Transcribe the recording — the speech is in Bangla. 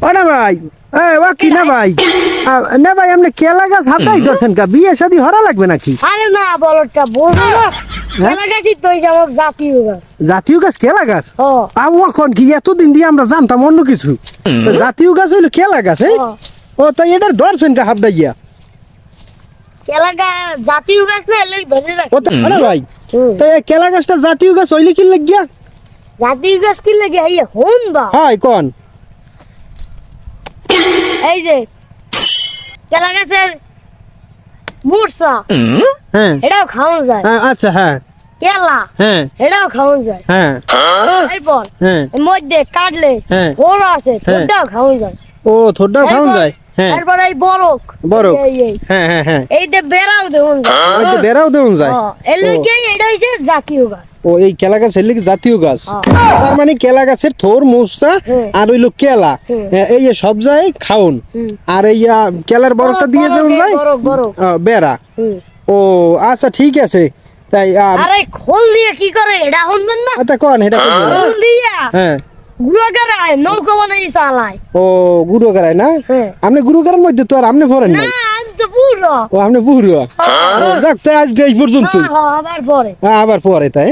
ও না ভাই ও কি না ভাই না ভাই আপনি কেলা গাছ হাতাই ধরছেন কা বিয়ে শাদী হরা লাগবে নাকি? আরে না বলটা বোঝো না কেলা গাছই তো হিসাব জাতীয় গাছ। জাতীয় গাছ কেলা গাছ? ও এখন কি এতদিন দিয়ে আমরা জানতাম অন্য কিছু, জাতীয় গাছ হইলো কেলা গাছ? ও তাই এটার ধরছেন কা হাবডাইয়া? কেলা গাছ জাতীয় গাছ না এলে ধরে রাখ। ও আরে ভাই তাই কেলা গাছটা জাতীয় গাছ হইলে কি লাগিয়া? জাতীয় গাছ কি লাগে এই হন বা হয় কোন এই যে কেলা গাছের মূর্ছা হ্যাঁ এটাও খাওয়া যায়। আচ্ছা হ্যাঁ কেলা হ্যাঁ এটাও খাওয়া যায়। হ্যাঁ এরপর হ্যাঁ এর মধ্যে কাটলে হ্যাঁ। ওরা আছে ওটাও খাওয়া যায়। ও থোড়াও খাওয়া যায়? হ্যাঁ এরপর এই বরক বরক। এই হ্যাঁ হ্যাঁ হ্যাঁ এইটা বেড়াও দেউন যায়। ওই যে বেড়াও দেউন যায়। এর লগে এটা হইছে জাতীয় গাছ। ও এই কেলা গাছ এর লিগে জাতীয় গাছ। তার মানে কেলা গাছের থোর মুসা আর হইলো কেলা এই যে সব যায় খাউন। আর এই কেলার বরকটা দিয়ে দেউন যায় বরক বরক বেড়া। ও আচ্ছা ঠিক আছে তাই আরে খোল দিয়ে কি করে এটা হনবেন না? আচ্ছা কোন এটা খোল দিয়া হ্যাঁ গুড়া গাড়ায় নৌকা বানাই চালায়। ও গুরু করায় না? আপনি গুরু করার মধ্যে তো আর আপনি পড়েন না নাই? আমি তো পুরো ও আপনি পুরো যাক তো আজকে এই পর্যন্ত আবার পরে আবার পরে তাই